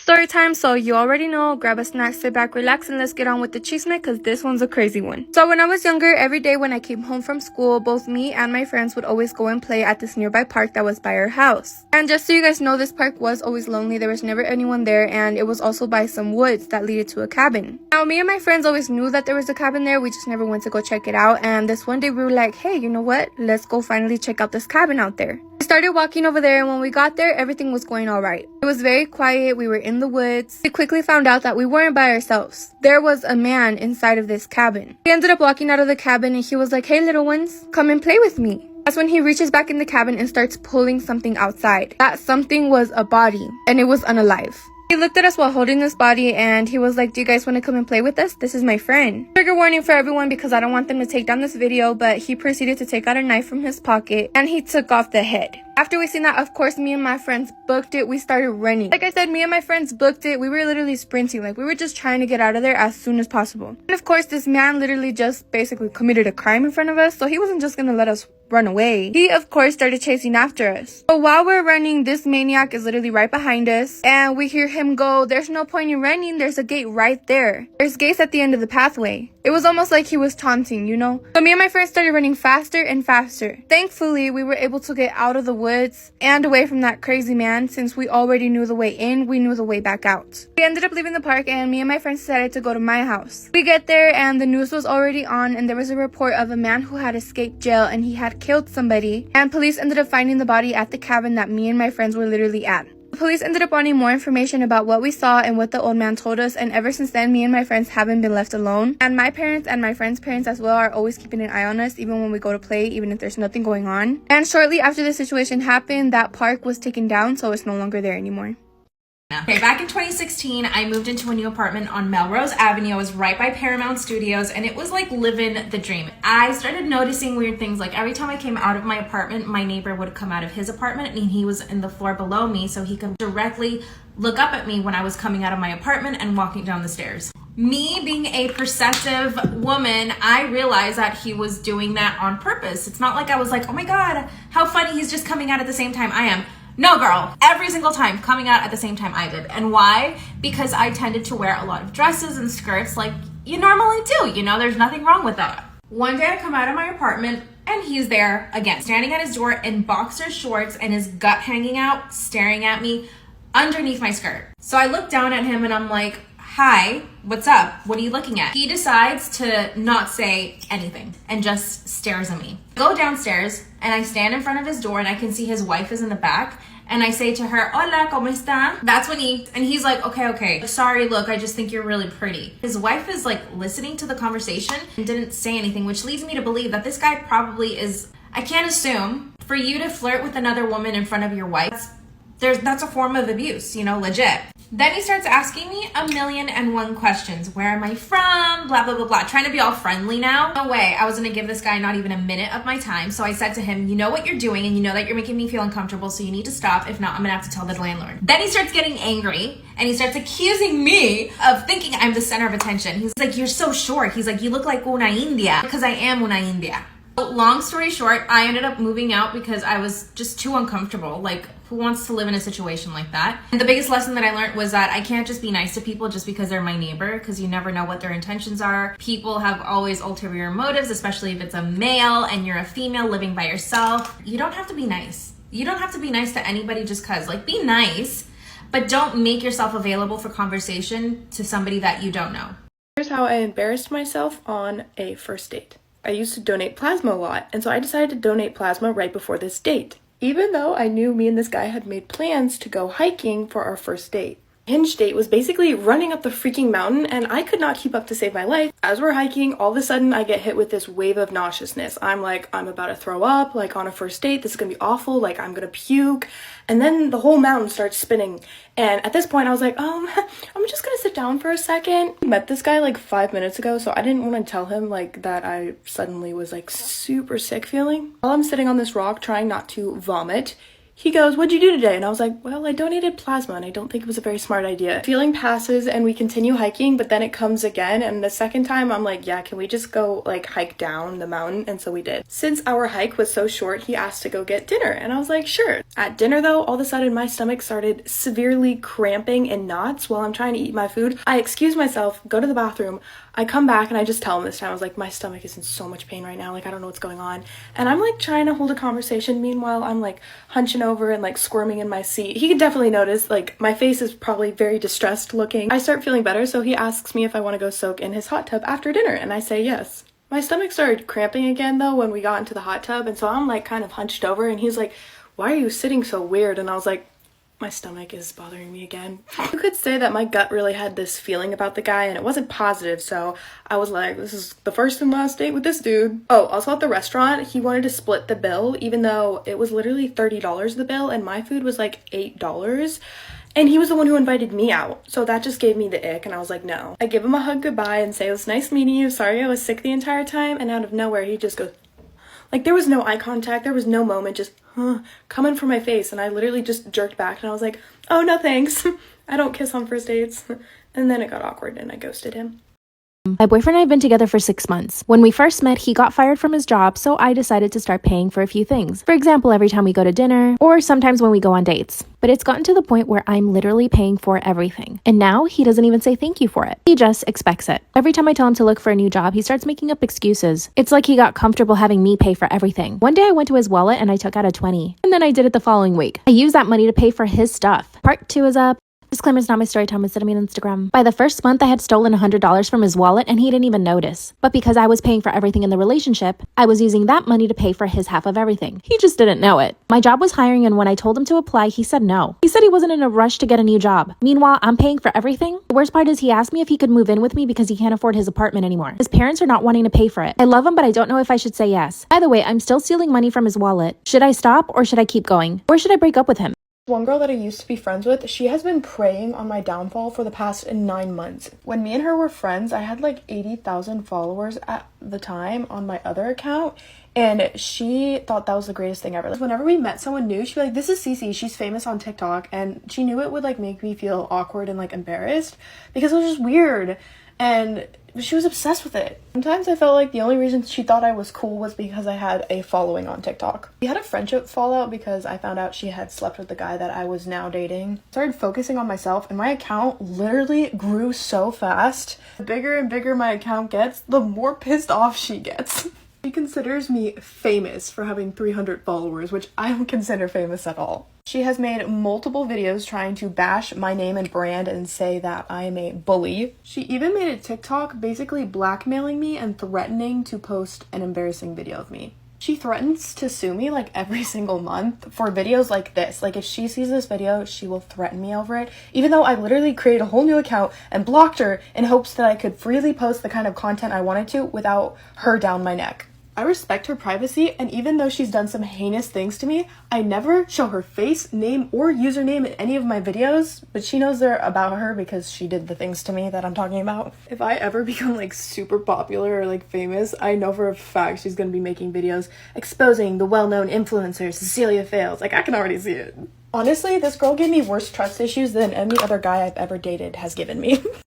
Story time, so you already know, grab a snack, sit back, relax, and let's get on with the chisme because this one's a crazy one. So when I was younger, every day when I came home from school, both me and my friends would always go and play at this nearby park that was by our house. And just so you guys know, this park was always lonely. There was never anyone there, and it was also by some woods that leaded to a cabin. Now, me and my friends always knew that there was a cabin there. We just never went to go check it out. And this one day we were like, hey, you know what? Let's go finally check out this cabin out there. We started walking over there, and when we got there, everything was going all right. It was very quiet. We were in the woods. We quickly found out that we weren't by ourselves. There was a man inside of this cabin. We ended up walking out of the cabin, and he was like, hey, little ones, come and play with me. That's when he reaches back in the cabin and starts pulling something outside. That something was a body, and it was unalive. He looked at us while holding this body, and he was like, do you guys want to come and play with us? This is my friend. Trigger warning for everyone because I don't want them to take down this video, but he proceeded to take out a knife from his pocket and he took off the head. After we seen that, of course, me and my friends booked it. We started running. Like I said, me and my friends booked it. We were literally sprinting. Like, we were just trying to get out of there as soon as possible. And of course, this man literally just basically committed a crime in front of us, so he wasn't just gonna let us run away. He, of course, started chasing after us. So while we're running, this maniac is literally right behind us, and we hear him go, there's no point in running. There's a gate right there. There's gates at the end of the pathway. It was almost like he was taunting, you know? So me and my friends started running faster and faster. Thankfully, we were able to get out of the woods and away from that crazy man. Since we already knew the way in, we knew the way back out. We ended up leaving the park, and me and my friends decided to go to my house. We get there, and the news was already on, and there was a report of a man who had escaped jail, and he had killed somebody, and police ended up finding the body at the cabin that me and my friends were literally at. The police ended up wanting more information about what we saw and what the old man told us, and ever since then, me and my friends haven't been left alone. And my parents and my friends' parents as well are always keeping an eye on us, even when we go to play, even if there's nothing going on. And shortly after this situation happened, that park was taken down, so it's no longer there anymore. Okay, back in 2016, I moved into a new apartment on Melrose Avenue. I was right by Paramount Studios, and it was like living the dream. I started noticing weird things. Like every time I came out of my apartment, my neighbor would come out of his apartment, and he was in the floor below me, so he could directly look up at me when I was coming out of my apartment and walking down the stairs. Me being a perceptive woman, I realized that he was doing that on purpose. It's not like I was like, oh my God, how funny, he's just coming out at the same time I am. No, girl, every single time coming out at the same time I did. And why? Because I tended to wear a lot of dresses and skirts like you normally do. You know, there's nothing wrong with that. One day I come out of my apartment and he's there again, standing at his door in boxer shorts and his gut hanging out, staring at me underneath my skirt. So I look down at him and I'm like, hi, what's up? What are you looking at? He decides to not say anything and just stares at me. I go downstairs and I stand in front of his door and I can see his wife is in the back. And I say to her, hola, ¿cómo está? That's when he's like, okay. Sorry, look, I just think you're really pretty. His wife is like listening to the conversation and didn't say anything, which leads me to believe that this guy probably is, I can't assume, for you to flirt with another woman in front of your wife, that's a form of abuse, you know, legit. Then he starts asking me 1,000,001 questions. Where am I from? Blah, blah, blah, blah. Trying to be all friendly now. No way. I was going to give this guy not even a minute of my time. So I said to him, you know what you're doing and you know that you're making me feel uncomfortable. So you need to stop. If not, I'm going to have to tell the landlord. Then he starts getting angry and he starts accusing me of thinking I'm the center of attention. He's like, you're so short. He's like, you look like una india, because I am una india. Long story short, I ended up moving out because I was just too uncomfortable. Like, who wants to live in a situation like that? And the biggest lesson that I learned was that I can't just be nice to people just because they're my neighbor, because you never know what their intentions are. People have always ulterior motives, especially if it's a male and you're a female living by yourself. You don't have to be nice. You don't have to be nice to anybody just because. Like, be nice, but don't make yourself available for conversation to somebody that you don't know. Here's how I embarrassed myself on a first date. I used to donate plasma a lot, and so I decided to donate plasma right before this date, even though I knew me and this guy had made plans to go hiking for our first date. Hinge date was basically running up the freaking mountain, and I could not keep up to save my life. As we're hiking, all of a sudden I get hit with this wave of nauseousness. I'm like, I'm about to throw up, like on a first date, this is gonna be awful, like I'm gonna puke. And then the whole mountain starts spinning. And at this point I was like, I'm just gonna sit down for a second. I met this guy like 5 minutes ago, so I didn't want to tell him like that I suddenly was like super sick feeling. While I'm sitting on this rock trying not to vomit, He goes, "What'd you do today?" And I was like, "Well, I donated plasma and I don't think it was a very smart idea." Feeling passes and we continue hiking, but then it comes again. And the second time I'm like, "Yeah, can we just go like hike down the mountain?" And so we did. Since our hike was so short, he asked to go get dinner. And I was like, "Sure." At dinner though, all of a sudden my stomach started severely cramping in knots while I'm trying to eat my food. I excuse myself, go to the bathroom. I come back and I just tell him this time, I was like, "My stomach is in so much pain right now. Like, I don't know what's going on." And I'm like trying to hold a conversation. Meanwhile, I'm like hunching over and like squirming in my seat. He could definitely notice, like, my face is probably very distressed looking. I start feeling better, so he asks me if I want to go soak in his hot tub after dinner, and I say yes. My stomach started cramping again though when we got into the hot tub, and so I'm like kind of hunched over, and he's like, "Why are you sitting so weird?" And I was like, "My stomach is bothering me again." You could say that my gut really had this feeling about the guy and it wasn't positive, so I was like, this is the first and last date with this dude. Oh, also at the restaurant, he wanted to split the bill even though it was literally $30 the bill and my food was like $8. And he was the one who invited me out, so that just gave me the ick, and I was like, no. I give him a hug goodbye and say, "It was nice meeting you, sorry I was sick the entire time," and out of nowhere he just goes, like, there was no eye contact, there was no moment, just coming for my face, and I literally just jerked back and I was like, "Oh, no thanks." I don't kiss on first dates. And then it got awkward and I ghosted him. My boyfriend and I have been together for 6 months. When we first met, he got fired from his job, so I decided to start paying for a few things. For example, every time we go to dinner, or sometimes when we go on dates. But it's gotten to the point where I'm literally paying for everything. And now he doesn't even say thank you for it. He just expects it. Every time I tell him to look for a new job, he starts making up excuses. It's like he got comfortable having me pay for everything. One day I went to his wallet and I took out a 20. And then I did it the following week. I used that money to pay for his stuff. Part 2 is up. Disclaimer, it's not my story time, it's sending me on Instagram. By the first month, I had stolen $100 from his wallet and he didn't even notice. But because I was paying for everything in the relationship, I was using that money to pay for his half of everything. He just didn't know it. My job was hiring, and when I told him to apply, he said no. He said he wasn't in a rush to get a new job. Meanwhile, I'm paying for everything. The worst part is he asked me if he could move in with me because he can't afford his apartment anymore. His parents are not wanting to pay for it. I love him, but I don't know if I should say yes. Either way, I'm still stealing money from his wallet. Should I stop or should I keep going? Or should I break up with him? One girl that I used to be friends with, she has been preying on my downfall for the past 9 months. When me and her were friends, I had like 80,000 followers at the time on my other account, and she thought that was the greatest thing ever. Whenever we met someone new, she'd be like, "This is Cece, she's famous on TikTok," and she knew it would like make me feel awkward and like embarrassed because it was just weird, and she was obsessed with it. Sometimes I felt like the only reason she thought I was cool was because I had a following on TikTok. We had a friendship fallout because I found out she had slept with the guy that I was now dating. I started focusing on myself and my account literally grew so fast. The bigger and bigger my account gets, the more pissed off she gets. She considers me famous for having 300 followers, which I don't consider famous at all. She has made multiple videos trying to bash my name and brand and say that I am a bully. She even made a TikTok basically blackmailing me and threatening to post an embarrassing video of me. She threatens to sue me like every single month for videos like this. Like if she sees this video, she will threaten me over it, even though I literally created a whole new account and blocked her in hopes that I could freely post the kind of content I wanted to without her down my neck. I respect her privacy, and even though she's done some heinous things to me, I never show her face, name, or username in any of my videos, but she knows they're about her because she did the things to me that I'm talking about. If I ever become like super popular or like famous, I know for a fact she's gonna be making videos exposing the well-known influencer Cecilia Fails. Like, I can already see it. Honestly, this girl gave me worse trust issues than any other guy I've ever dated has given me.